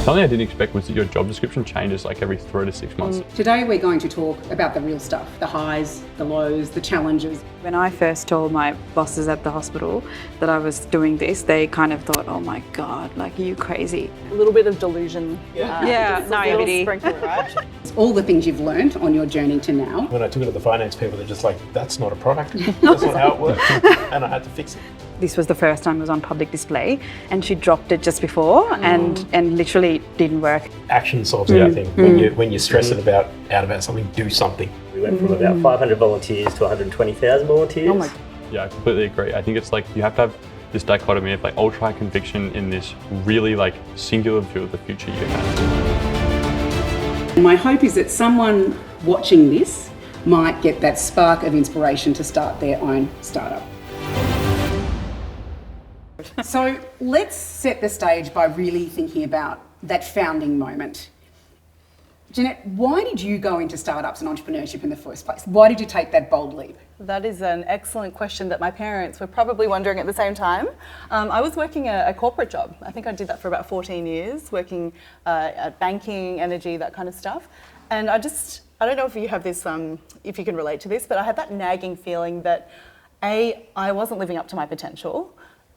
Something I didn't expect was that your job description changes like every 3 to 6 months. Today we're going to talk about the real stuff, the highs, the lows, the challenges. When I first told my bosses at the hospital that I was doing this, they kind of thought, oh my God, like, are you crazy? A little bit of delusion. Naivety. Sprinkle, right? All the things you've learned on your journey to now. When I took it to the finance people, they're just like, that's not a product. That's not how it works. And I had to fix it. This was the first time it was on public display, and she dropped it just before and literally didn't work. Action solves everything. When you're stressing out about something, do something. We went from about 500 volunteers to 120,000 volunteers. Oh my. Yeah, I completely agree. I think it's like you have to have this dichotomy of like ultra high conviction in this really like singular view of the future you have. And my hope is that someone watching this might get that spark of inspiration to start their own startup. So let's set the stage by really thinking about that founding moment. Jeanette, why did you go into startups and entrepreneurship in the first place? Why did you take that bold leap? That is an excellent question that my parents were probably wondering at the same time. I was working a corporate job. I think I did that for about 14 years, working at banking, energy, that kind of stuff. And I don't know if you have this, if you can relate to this, but I had that nagging feeling that A, I wasn't living up to my potential.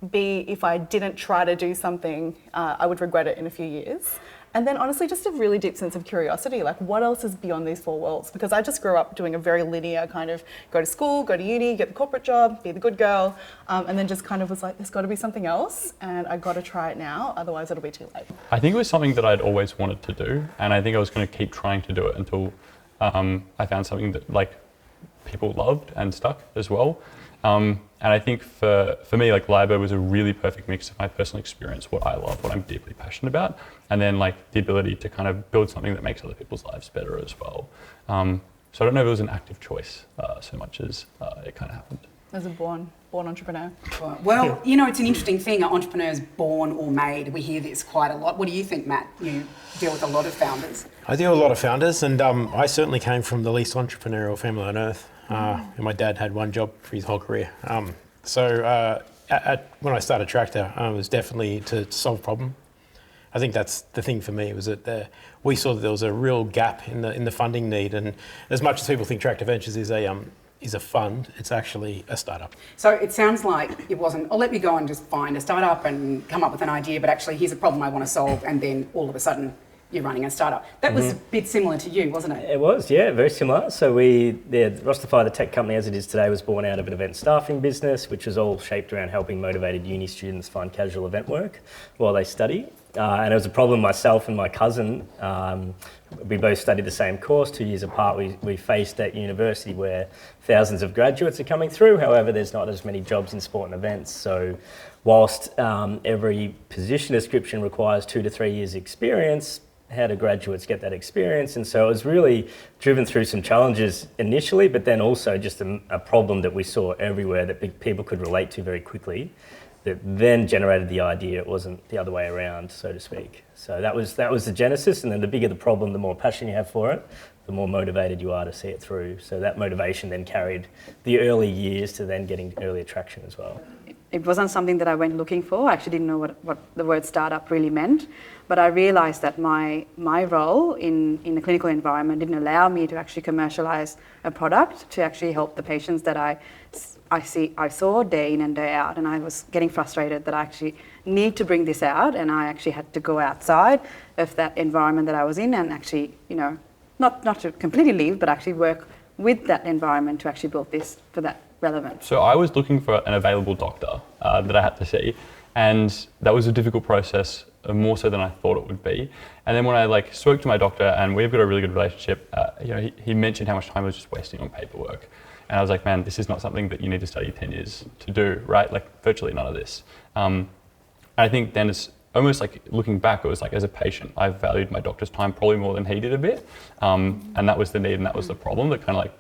B, if I didn't try to do something, I would regret it in a few years. And then honestly, just a really deep sense of curiosity, like what else is beyond these four walls? Because I just grew up doing a very linear kind of go to school, go to uni, get the corporate job, be the good girl, and then just kind of was like, there's got to be something else, and I got to try it now, otherwise it'll be too late. I think it was something that I'd always wanted to do, and I think I was going to keep trying to do it until I found something that like people loved and stuck as well. And I think for me, like Lyrebird was a really perfect mix of my personal experience, what I love, what I'm deeply passionate about, and then like the ability to kind of build something that makes other people's lives better as well. So I don't know if it was an active choice so much as it kind of happened. As a born entrepreneur. Well, you know, it's an interesting thing, are entrepreneurs born or made? We hear this quite a lot. What do you think, Matt? You deal with a lot of founders. I deal with a lot of founders, and I certainly came from the least entrepreneurial family on earth. And my dad had one job for his whole career. So when I started Tractor, it was definitely to solve a problem. I think that's the thing for me, was that we saw that there was a real gap in the funding need. And as much as people think Tractor Ventures is a fund, it's actually a startup. So it sounds like it wasn't, oh, let me go and just find a startup and come up with an idea, but actually here's a problem I want to solve, and then all of a sudden you're running a startup. That was a bit similar to you, wasn't it? It was, yeah, very similar. So Rosterfy, the tech company as it is today, was born out of an event staffing business, which was all shaped around helping motivated uni students find casual event work while they study. And it was a problem myself and my cousin, we both studied the same course, 2 years apart. We faced at university where thousands of graduates are coming through. However, there's not as many jobs in sport and events. So whilst every position description requires 2 to 3 years experience, how do graduates get that experience? And so it was really driven through some challenges initially, but then also just a problem that we saw everywhere that people could relate to very quickly, that then generated the idea. It wasn't the other way around, so to speak. So that was the genesis, and then the bigger the problem, the more passion you have for it, the more motivated you are to see it through. So that motivation then carried the early years to then getting early traction as well. It wasn't something that I went looking for. I actually didn't know what the word startup really meant. But I realized that my role in the clinical environment didn't allow me to actually commercialize a product to actually help the patients that I saw day in and day out. And I was getting frustrated that I actually need to bring this out, and I actually had to go outside of that environment that I was in and actually, you know, not to completely leave, but actually work with that environment to actually build this for that relevant. So I was looking for an available doctor that I had to see, and that was a difficult process, more so than I thought it would be. And then when I spoke to my doctor, and we've got a really good relationship, he mentioned how much time I was just wasting on paperwork. And I was like, man, this is not something that you need to study 10 years to do, right? Like virtually none of this. And I think then it's almost like looking back, it was like as a patient, I valued my doctor's time probably more than he did a bit. And that was the need and that was the problem that kind of like,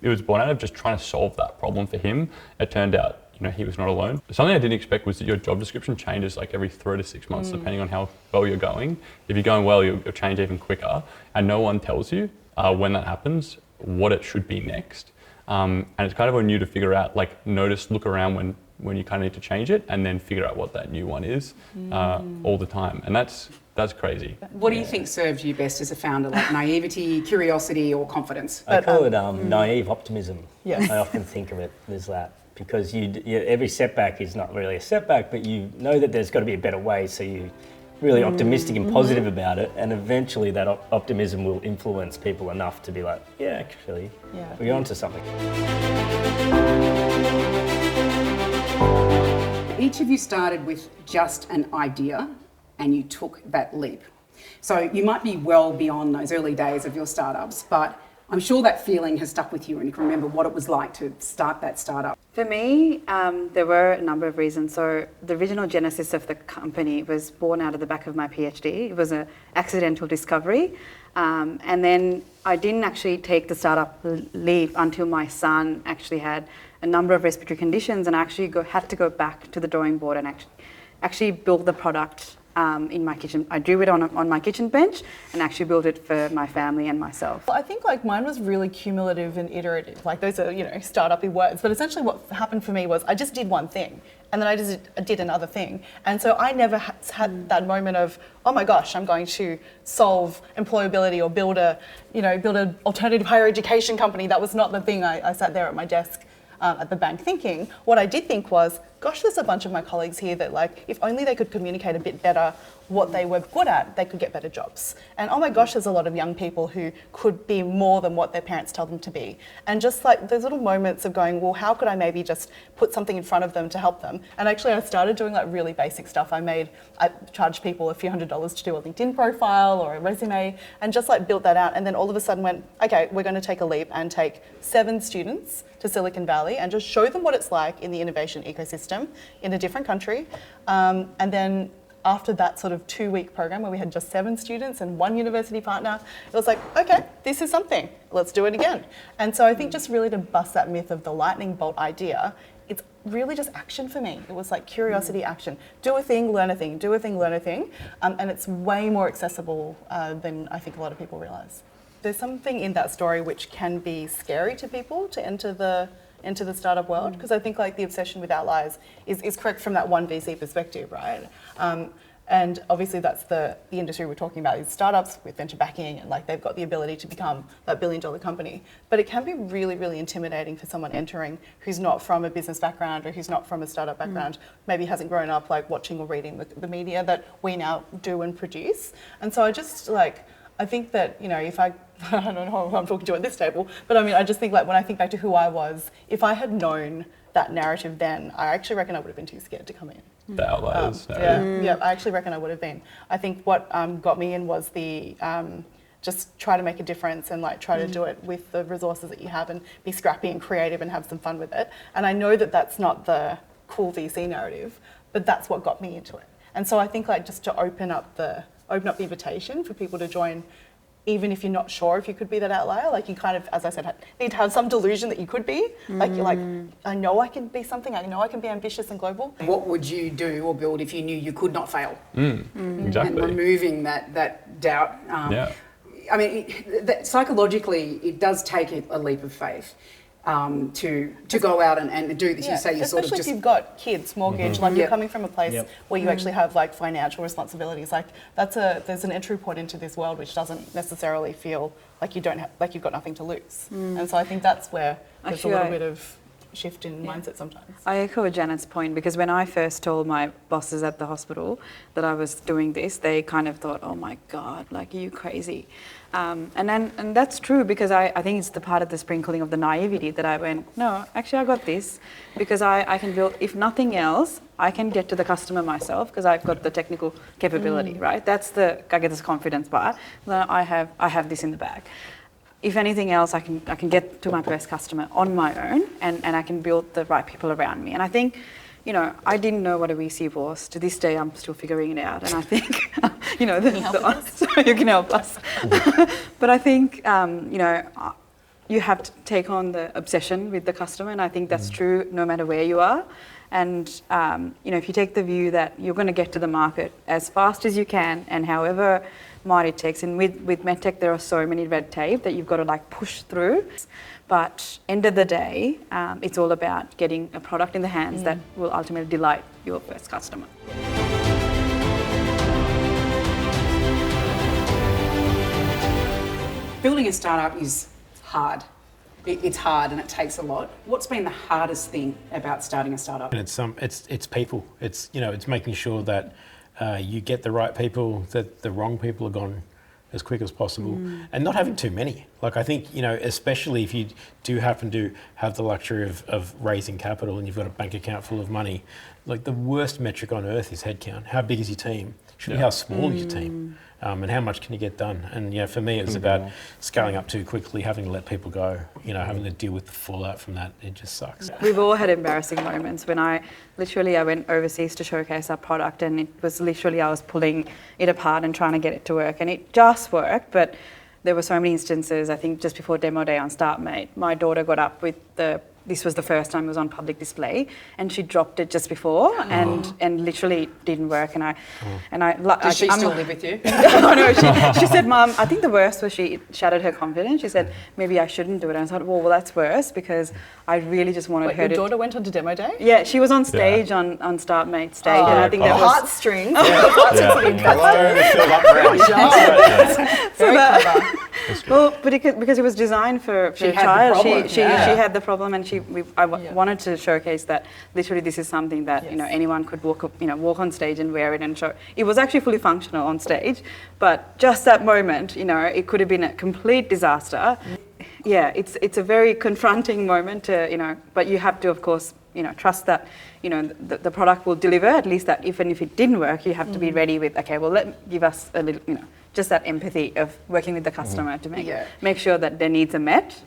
it was born out of just trying to solve that problem for him. It turned out, he was not alone. Something I didn't expect was that your job description changes like every 3 to 6 months, depending on how well you're going. If you're going well, you'll change even quicker. And no one tells you when that happens, what it should be next. And it's kind of on you to figure out, look around when when you kind of need to change it and then figure out what that new one is all the time. And that's crazy. What do you think served you best as a founder, like naivety, curiosity, or confidence? I call it naive optimism. Yes. I often think of it as that, because every setback is not really a setback, but you know that there's got to be a better way, so you really optimistic and positive about it, and eventually that optimism will influence people enough to be like, yeah, actually, we're onto something. Each of you started with just an idea and you took that leap. So you might be well beyond those early days of your startups, but I'm sure that feeling has stuck with you and you can remember what it was like to start that startup. For me, there were a number of reasons. So the original genesis of the company was born out of the back of my PhD. It was an accidental discovery. And then I didn't actually take the startup leap until my son actually had a number of respiratory conditions, and I actually had to go back to the drawing board and actually build the product in my kitchen. I drew it on my kitchen bench and actually built it for my family and myself. Well, I think like mine was really cumulative and iterative. Like those are, startup-y words. But essentially what happened for me was I just did one thing and then I just did another thing. And so I never had that moment of, oh my gosh, I'm going to solve employability or build an alternative higher education company. That was not the thing I sat there at my desk at the bank thinking. What I did think was, gosh, there's a bunch of my colleagues here that like, if only they could communicate a bit better what they were good at, they could get better jobs. And oh my gosh, there's a lot of young people who could be more than what their parents tell them to be. And just like those little moments of going, well, how could I maybe just put something in front of them to help them? And actually I started doing like really basic stuff. I charged people a few $100s to do a LinkedIn profile or a resume and just like built that out. And then all of a sudden went, okay, we're going to take a leap and take 7 students to Silicon Valley and just show them what it's like in the innovation ecosystem in a different country. And then after that sort of 2-week program where we had just 7 students and 1 university partner, it was like, okay, this is something, let's do it again. And so I think just really to bust that myth of the lightning bolt idea, it's really just action for me. It was like curiosity, action. Do a thing, learn a thing, do a thing, learn a thing. And it's way more accessible than I think a lot of people realise. There's something in that story which can be scary to people to enter the startup world, because I think like the obsession with outliers is correct from that one VC perspective, right? And obviously that's the industry we're talking about is startups with venture backing, and like they've got the ability to become that billion-dollar company. But it can be really, really intimidating for someone entering who's not from a business background or who's not from a startup background, maybe hasn't grown up like watching or reading the media that we now do and produce. And so I think that, if I don't know who I'm talking to at this table, but I mean, I just think like when I think back to who I was, if I had known that narrative then, I actually reckon I would have been too scared to come in. The outliers. Yeah, I actually reckon I would have been. I think what got me in was the just try to make a difference and like try to do it with the resources that you have and be scrappy and creative and have some fun with it. And I know that that's not the cool VC narrative, but that's what got me into it. And so I think like just to open up the invitation for people to join, even if you're not sure if you could be that outlier, like you kind of, as I said, need to have some delusion that you could be. Like you're like, I know I can be something, I know I can be ambitious and global. What would you do or build if you knew you could not fail? Exactly. And removing that doubt. I mean, psychologically, it does take a leap of faith to go out and do this. You say you're sort of especially if you've got kids, mortgage, like you're coming from a place where you actually have like financial responsibilities. Like there's an entry point into this world which doesn't necessarily feel like you've got nothing to lose. And so I think that's where there's a little bit of shift in mindset sometimes. I echo Janet's point, because when I first told my bosses at the hospital that I was doing this, they kind of thought, oh my God, like, are you crazy? And that's true, because I think it's the part of the sprinkling of the naivety that I went, no, actually I got this, because I can build, if nothing else, I can get to the customer myself because I've got the technical capability, right? That's I get this confidence part, that I have this in the bag. If anything else, I can get to my first customer on my own, and I can build the right people around me. And I think, I didn't know what a VC was. To this day, I'm still figuring it out. And I think, so you can help us. But I think, you have to take on the obsession with the customer, and I think that's true no matter where you are. And if you take the view that you're going to get to the market as fast as you can, and however might it takes, and with MedTech there are so many red tape that you've got to like push through. But end of the day, it's all about getting a product in the hands that will ultimately delight your first customer. Building a startup is hard. It's hard and it takes a lot. What's been the hardest thing about starting a startup? And it's people. It's making sure that you get the right people, that the wrong people are gone as quick as possible, and not having too many. Like I think, especially if you do happen to have the luxury of raising capital and you've got a bank account full of money, like the worst metric on earth is headcount. How big is your team? Should be how small is your team, and how much can you get done? And for me, it was about scaling up too quickly, having to let people go. Having to deal with the fallout from that. It just sucks. We've all had embarrassing moments when I went overseas to showcase our product, and it was literally I was pulling it apart and trying to get it to work, and it just worked. But there were so many instances. I think just before demo day on StartMate, my daughter got up with this was the first time it was on public display, and she dropped it just before, and literally it didn't work. Does she still live with you? No, she said, "Mum, I think the worst was it shattered her confidence." She said, "Maybe I shouldn't do it." And I thought, well, that's worse because I really just wanted her your to. daughter went on to demo day? Yeah, she was on stage on StartMate stage, and I think that was heartstrings. Very clever. Well, because it was designed for a child. She had the problem, and I wanted to showcase that literally this is something that anyone could walk on stage and wear it and show. It was actually fully functional on stage, but just that moment, it could have been a complete disaster. Yeah, it's a very confronting moment to but you have to of course trust that the product will deliver. At least that even if it didn't work, you have to be ready with give us a little just that empathy of working with the customer to make sure that their needs are met.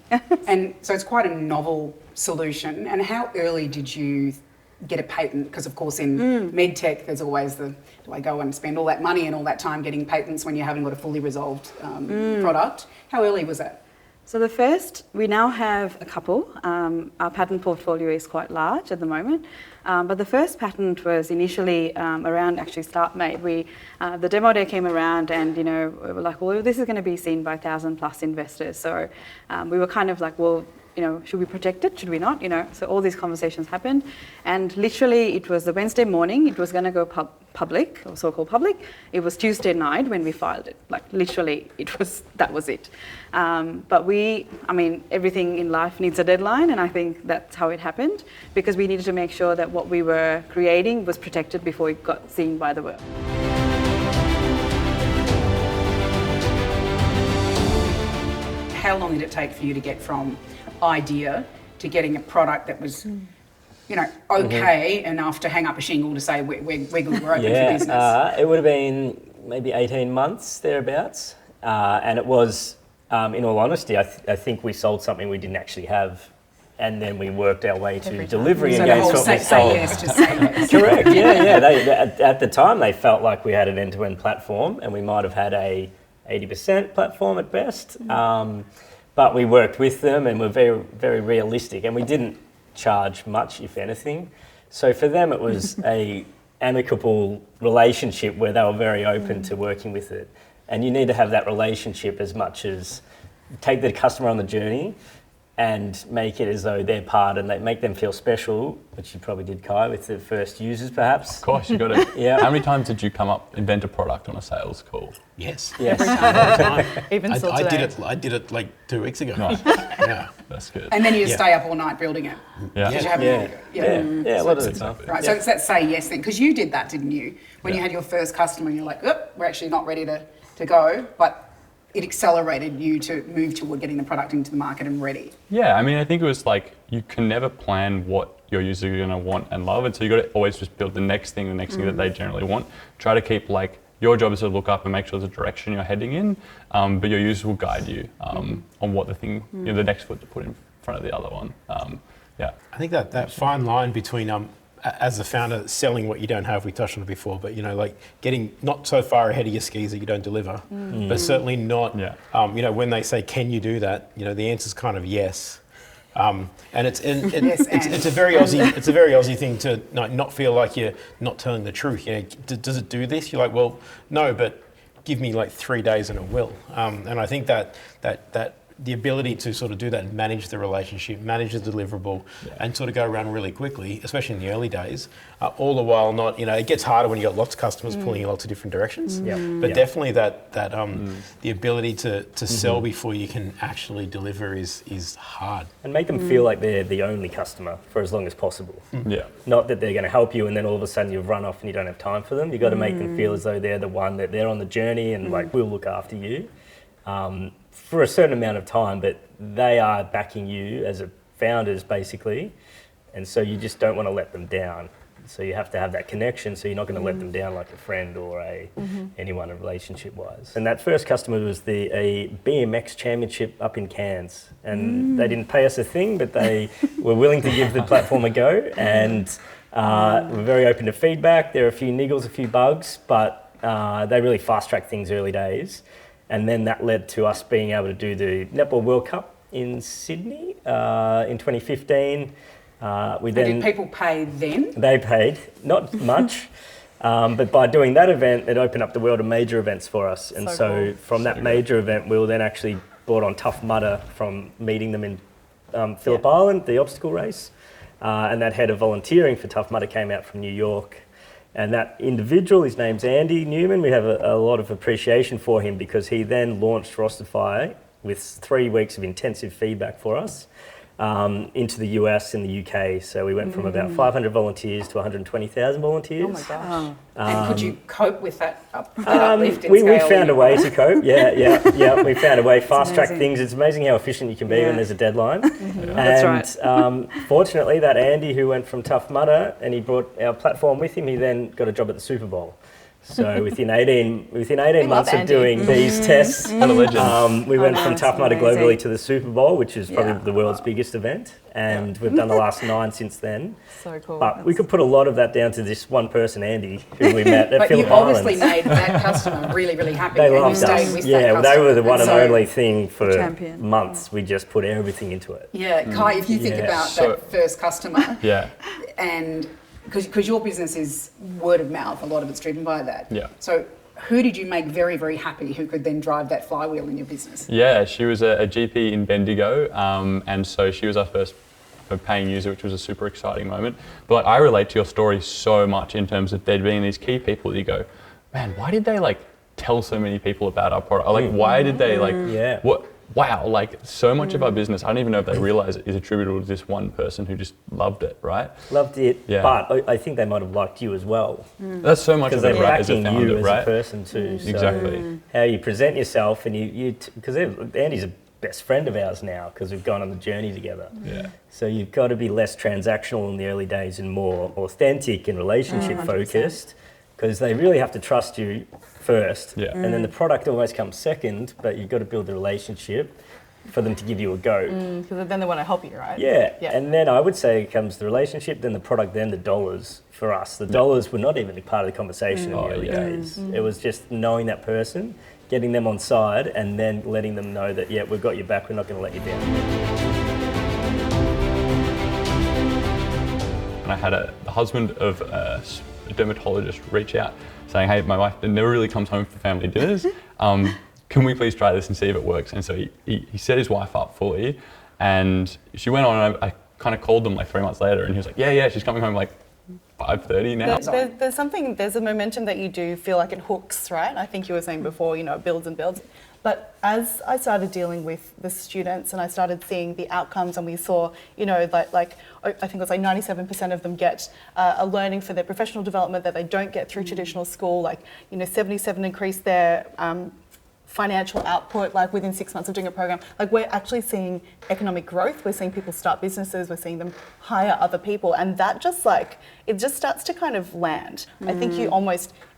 And so it's quite a novel solution. And how early did you get a patent? Because of course in MedTech there's always do I go and spend all that money and all that time getting patents when you haven't got a fully resolved product? How early was that? So we now have a couple. Our patent portfolio is quite large at the moment, but the first patent was initially around actually StartMate. The demo day came around, and we were like, well, this is going to be seen by 1,000+ investors. So we were kind of like, well, should we protect it? Should we not? So all these conversations happened, and literally it was the Wednesday morning. It was going to go public, or so-called public. It was Tuesday night when we filed it. Like literally, that was it. But everything in life needs a deadline, and I think that's how it happened, because we needed to make sure that what we were creating was protected before it got seen by the world. How long did it take for you to get from idea to getting a product that was, okay enough to hang up a shingle to say we're good, we're open for business? It would have been maybe 18 months thereabouts, and it was, in all honesty, I think we sold something we didn't actually have, and then we worked our way to delivery against what we sold. Yes, just say yes. Correct. Yeah. They, at the time, they felt like we had an end-to-end platform, and we might have had a 80% platform at best. But we worked with them and were very, very realistic, and we didn't charge much, if anything. So for them, it was a amicable relationship where they were very open to working with it. And you need to have that relationship as much as take the customer on the journey and make it as though they're part, and they make them feel special, which you probably did, Kai, with the first users, perhaps. Of course, you got to. Yeah. How many times did you invent a product on a sales call? Yes. Yes. Even still today. I did it like 2 weeks ago. Nice. Yeah. That's good. And then you just stay up all night building it. Yeah. Because you haven't Yeah, a lot of the time. Right, so it's that say yes thing, because you did that, didn't you? When you had your first customer and you're like, we're actually not ready to go, but it accelerated you to move toward getting the product into the market and ready. Yeah, I think it was like, you can never plan what your users are going to want and love, and so you got to always just build the next thing that they generally want. Try to keep your job is to look up and make sure there's a direction you're heading in, but your users will guide you on what the thing, the next foot to put in front of the other one. I think that fine line between as a founder, selling what you don't have, we touched on it before, but getting not so far ahead of your skis that you don't deliver, but certainly not, when they say, can you do that? The answer's kind of yes. And it's Yes, it's a very Aussie thing to not feel like you're not telling the truth. You know, does it do this? You're like, well, no, but give me like 3 days and it will. And I think that the ability to sort of do that and manage the relationship, manage the deliverable, and sort of go around really quickly, especially in the early days, all the while not, it gets harder when you've got lots of customers pulling in lots of different directions. But definitely the ability to sell before you can actually deliver is hard. And make them feel like they're the only customer for as long as possible. Yeah. Not that they're going to help you and then all of a sudden you've run off and you don't have time for them. You've got to make them feel as though they're the one, that they're on the journey and like, we'll look after you. For a certain amount of time, but they are backing you as a founders basically, and so you just don't want to let them down. So you have to have that connection, so you're not going to let them down like a friend or anyone in relationship wise. And that first customer was a BMX championship up in Cairns, and they didn't pay us a thing, but they were willing to give the platform a go, and were very open to feedback. There are a few niggles, a few bugs, but they really fast-tracked things early days. And then that led to us being able to do the Netball World Cup in Sydney in 2015. Did people pay then? They paid, not much, but by doing that event, it opened up the world of major events for us. And so cool. from that major event, we were then actually brought on Tough Mudder from meeting them in Phillip Island, the obstacle race. And that head of volunteering for Tough Mudder came out from New York. And that individual, his name's Andy Newman, we have a lot of appreciation for him because he then launched Rosterfy with 3 weeks of intensive feedback for us into the US and the UK. So we went from about 500 volunteers to 120,000 volunteers. Oh my gosh. And could you cope with that uplift in we scale? found a way to cope. Yeah. We found a way, fast-track things. It's amazing how efficient you can be when there's a deadline. That's right. Fortunately, that Andy who went from Tough Mudder and he brought our platform with him, he then got a job at the Super Bowl. So within 18 months of doing these tests, What a legend. we went from Tough Mudder amazing. globally to the Super Bowl, which is probably the world's biggest event. And we've done the last 9 since then. So cool. But we could put a lot of that down to this one person, Andy, who we met at But you Phillip obviously Islands. made that customer really, really happy, They and you loved stayed us. with that Yeah, customer. they were the one and so, only thing for Champion. months. We just put everything into it. Yeah, Kai, if you think about So- that first customer, Yeah. and because your business is word of mouth, a lot of it's driven by that. Yeah. So who did you make very, very happy who could then drive that flywheel in your business? Yeah, she was a GP in Bendigo, and so she was our first paying user, which was a super exciting moment. But like, I relate to your story so much in terms of there being these key people that you go, man, why did they like tell so many people about our product? Or, like, why did they like, what? Wow, like so much of our business, I don't even know if they realize it is attributable to this one person who just loved it, right? Loved it, Yeah. but I think they might have liked you as well. That's so much Because of it, they're right, as a backing founder, you as right? a person too. So Exactly. how you present yourself, and because Andy's a best friend of ours now because we've gone on the journey together. Yeah. So you've got to be less transactional in the early days and more authentic and relationship focused, because they really have to trust you first, and then the product always comes second, but you've got to build the relationship for them to give you a go. Because then they want to help you, right? Yeah, and then I would say it comes the relationship, then the product, then the dollars for us. The dollars were not even a part of the conversation in the early days. It was just knowing that person, getting them on side, and then letting them know that, we've got your back, we're not going to let you down. And I had the husband of a dermatologist reach out saying, hey, my wife never really comes home for family dinners. Can we please try this and see if it works? And so he set his wife up fully, and she went on, and I kind of called them like 3 months later, and he was like, yeah, she's coming home like 5:30 now. There's a momentum that you do feel like it hooks, right? I think you were saying before, it builds and builds. But as I started dealing with the students and I started seeing the outcomes, and we saw, like I think it was like 97% of them get a learning for their professional development that they don't get through traditional school, 77 increase their financial output, like within 6 months of doing a program. Like, we're actually seeing economic growth. We're seeing people start businesses. We're seeing them hire other people. And that just it just starts to kind of land. I think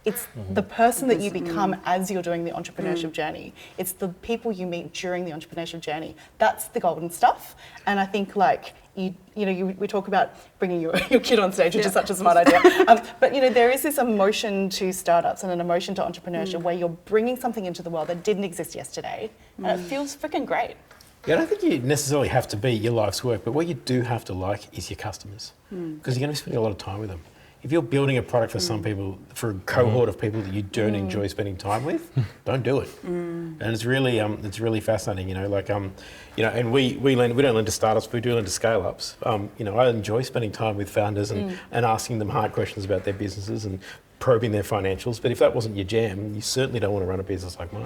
it's the person that you become as you're doing the entrepreneurship journey. It's the people you meet during the entrepreneurship journey. That's the golden stuff. And I think we talk about bringing your kid on stage, which is such a smart idea. But there is this emotion to startups and an emotion to entrepreneurship where you're bringing something into the world that didn't exist yesterday, and it feels freaking great. Yeah, I don't think you necessarily have to be your life's work, but what you do have to like is your customers, because you're going to be spending a lot of time with them. If you're building a product for some people, for a cohort of people that you don't enjoy spending time with, don't do it. And it's really fascinating, and we don't lend to startups, but we do lend to scale-ups. I enjoy spending time with founders and asking them hard questions about their businesses and probing their financials. But if that wasn't your jam, you certainly don't want to run a business like mine.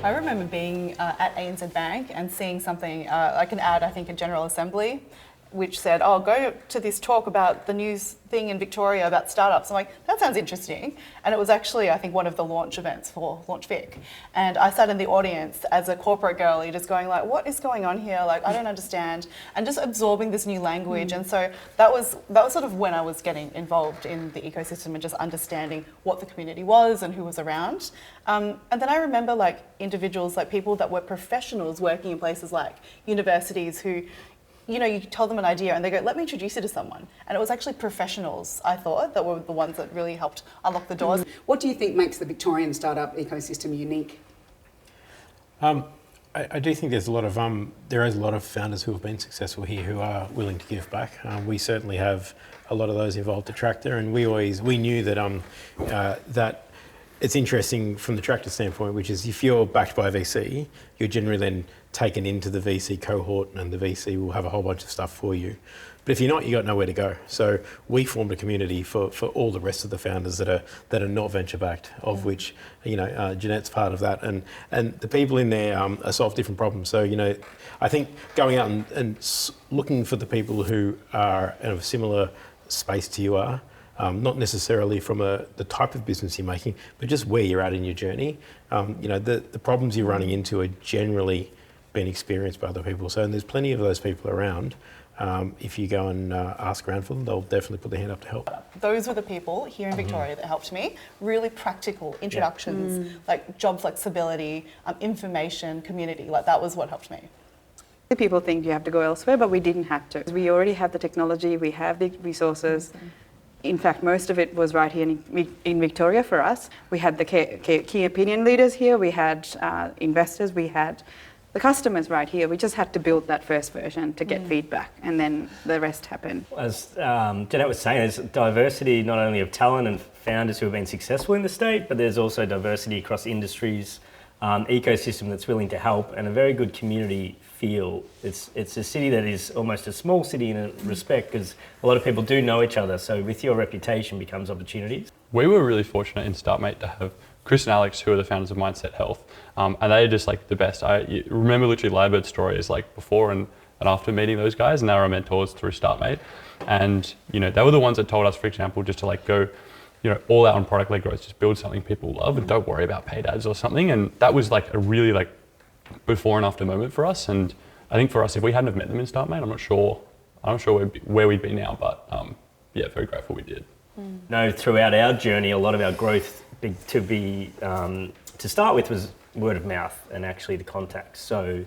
I remember being at ANZ Bank and seeing something, like an ad, I think, in General Assembly, which said, oh, go to this talk about the new thing in Victoria about startups. I'm like, that sounds interesting. And it was actually, I think, one of the launch events for LaunchVic. And I sat in the audience as a corporate girlie just going like, what is going on here? Like, I don't understand. And just absorbing this new language. And so that was sort of when I was getting involved in the ecosystem and just understanding what the community was and who was around. And then I remember like individuals, like people that were professionals working in places like universities who, you tell them an idea and they go, let me introduce you to someone. And it was actually professionals, I thought, that were the ones that really helped unlock the doors. What do you think makes the Victorian startup ecosystem unique? I do think there is a lot of founders who have been successful here who are willing to give back. We certainly have a lot of those involved at Tractor, and we knew that that it's interesting from the Tractor standpoint, which is if you're backed by a VC, you're generally then taken into the VC cohort, and the VC will have a whole bunch of stuff for you. But if you're not, you got nowhere to go. So we formed a community for all the rest of the founders that are not venture backed, of which Jeanette's part of that, and the people in there solve different problems. So I think going out and looking for the people who are in a similar space to you are. Not necessarily from the type of business you're making, but just where you're at in your journey. The problems you're running into are generally being experienced by other people. So, and there's plenty of those people around. If you go and ask around for them, they'll definitely put their hand up to help. Those were the people here in Victoria that helped me. Really practical introductions, like job flexibility, information, community. Like that was what helped me. People think you have to go elsewhere, but we didn't have to. We already have the technology, we have the resources. In fact, most of it was right here in Victoria for us. We had the key opinion leaders here, we had investors, we had the customers right here. We just had to build that first version to get feedback, and then the rest happened. As Jeanette was saying, there's diversity not only of talent and founders who have been successful in the state, but there's also diversity across industries, ecosystem that's willing to help, and a very good community feel. It's a city that is almost a small city in a respect, because a lot of people do know each other, so with your reputation becomes opportunities. We were really fortunate in StartMate to have Chris and Alex, who are the founders of Mindset Health, and they're just like the best. I remember literally Lyrebird's stories like before and after meeting those guys, and they were our mentors through StartMate. And they were the ones that told us, for example, just to like go all out on product-led growth, just build something people love and don't worry about paid ads or something. And that was like a really like before and after moment for us. And I think for us, if we hadn't have met them in StartMate, I'm not sure where we'd be now, but very grateful we did. No, throughout our journey, a lot of our growth to start with was word of mouth and actually the contacts. So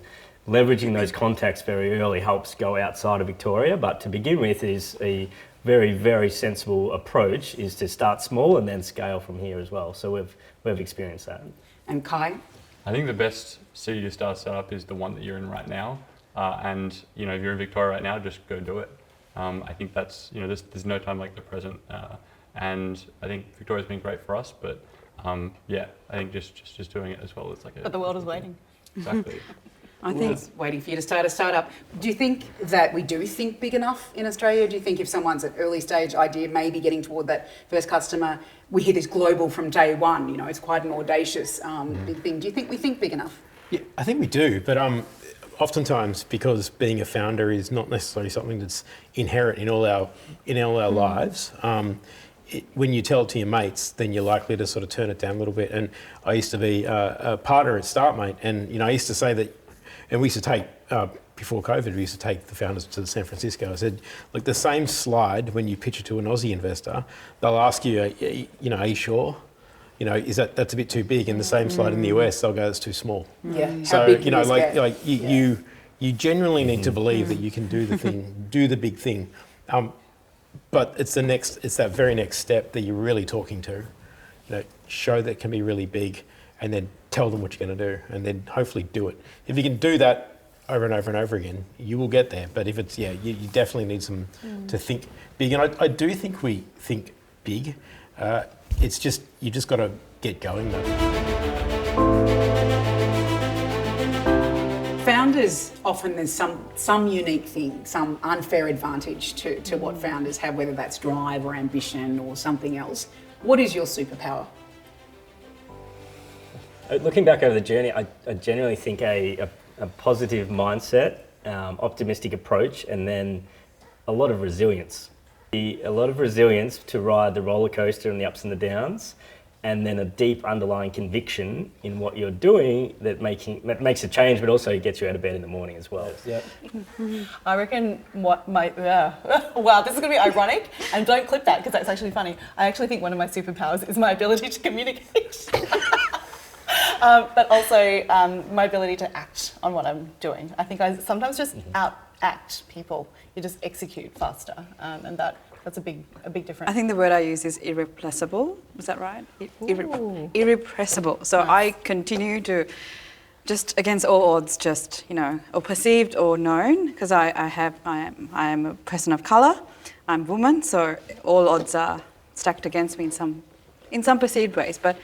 leveraging those contacts very early helps go outside of Victoria, but to begin with is a very, very sensible approach is to start small and then scale from here as well. So we've experienced that. And Kai? I think the best city to start a startup is the one that you're in right now. And if you're in Victoria right now, just go do it. I think that's, there's no time like the present. And I think Victoria's been great for us, but I think just doing it as well is like But the world is waiting. Exactly. I think it's waiting for you to start a startup. Do you think that we do think big enough in Australia? Do you think if someone's at early stage idea, maybe getting toward that first customer, we hear this global from day one, it's quite an audacious big thing. Do you think we think big enough? Yeah, I think we do, but oftentimes because being a founder is not necessarily something that's inherent in all our lives. When you tell it to your mates, then you're likely to sort of turn it down a little bit. And I used to be a partner at StartMate, and I used to say that, and we used to take, before COVID, we used to take the founders to San Francisco. I said, look, the same slide when you pitch it to an Aussie investor, they'll ask you, are you sure? Is that's a bit too big? And the same slide in the US, they'll go, it's too small. Yeah. So, you generally need to believe that you can do the thing, do the big thing. But it's that very next step that you're really talking to. Show that can be really big, and then tell them what you're going to do, and then hopefully do it. If you can do that over and over and over again, you will get there. But if it's, you definitely need some to think big. And I do think we think big. It's just, you just got to get going though. Founders, often there's some unique thing, some unfair advantage to what founders have, whether that's drive or ambition or something else. What is your superpower? Looking back over the journey, I genuinely think a positive mindset, optimistic approach, and then a lot of resilience. A lot of resilience to ride the roller coaster and the ups and the downs, and then a deep underlying conviction in what you're doing that makes a change, but also gets you out of bed in the morning as well. Yeah. I reckon wow, this is going to be ironic, and don't clip that because that's actually funny. I actually think one of my superpowers is my ability to communicate. But also my ability to act on what I'm doing. I think I sometimes just out-act people. You just execute faster, and that's a big difference. I think the word I use is irrepressible. Was that right? Irrepressible. So I continue to, just against all odds, just, or perceived or known, because I am a person of colour. I'm a woman, so all odds are stacked against me in some perceived ways. But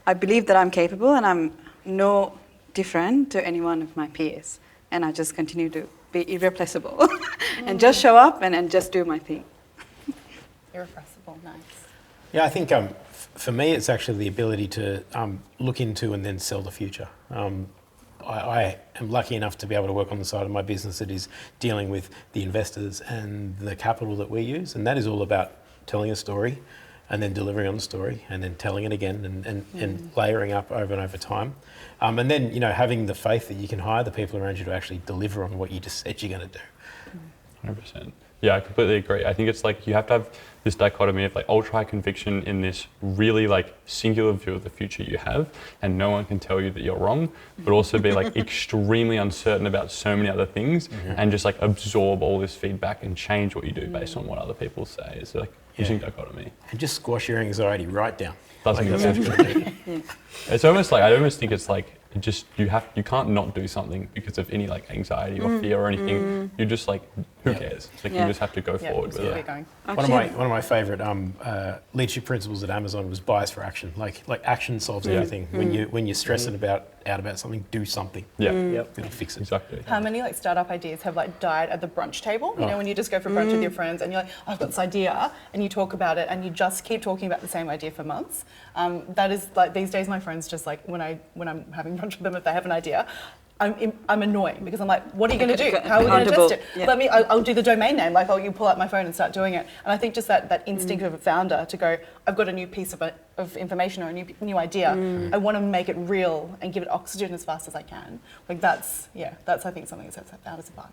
I believe that I'm capable, and I'm no different to any one of my peers. And I just continue to be irrepressible and just show up and just do my thing. Irrepressible, nice. Yeah, I think for me, it's actually the ability to look into and then sell the future. I am lucky enough to be able to work on the side of my business that is dealing with the investors and the capital that we use, and that is all about telling a story and then delivering on the story and then telling it again and layering up over and over time. And then, having the faith that you can hire the people around you to actually deliver on what you just said you're going to do. 100%. Yeah, I completely agree. I think it's like you have to have this dichotomy of like ultra high conviction in this really like singular view of the future you have, and no one can tell you that you're wrong, but also be like extremely uncertain about so many other things and just like absorb all this feedback and change what you do based on what other people say. It's like using dichotomy. And just squash your anxiety right down. Doesn't It's almost like, I almost think it's like, you can't not do something because of any like anxiety or fear or anything. You're just like, who cares? Like you just have to go forward with it. Going. One of my favourite leadership principles at Amazon was bias for action. Like action solves everything. When you're stressing out about something, do something. Yeah. It'll fix it. Exactly. How many like startup ideas have like died at the brunch table? You know, when you just go for brunch with your friends and you're like, I've got this idea, and you talk about it and you just keep talking about the same idea for months. That is like these days my friends just like when I'm having brunch with them, if they have an idea, I'm annoying because I'm like, what are you going to do? How are we going to test it? Yeah. I'll do the domain name. Like, you pull out my phone and start doing it. And I think just that instinct of a founder to go, I've got a new piece of information or a new idea. I want to make it real and give it oxygen as fast as I can. Like that's I think something that sets founders apart.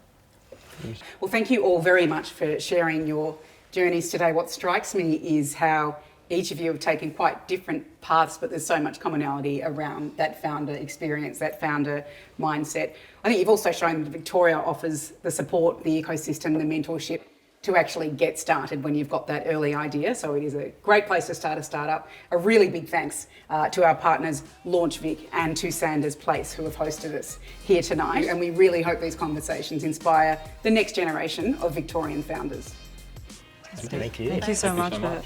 Well, thank you all very much for sharing your journeys today. What strikes me is how each of you have taken quite different paths, but there's so much commonality around that founder experience, that founder mindset. I think you've also shown that Victoria offers the support, the ecosystem, the mentorship to actually get started when you've got that early idea. So it is a great place to start a startup. A really big thanks to our partners LaunchVic and to Sanders Place, who have hosted us here tonight. And we really hope these conversations inspire the next generation of Victorian founders. Thank you. Thank you so much so for much.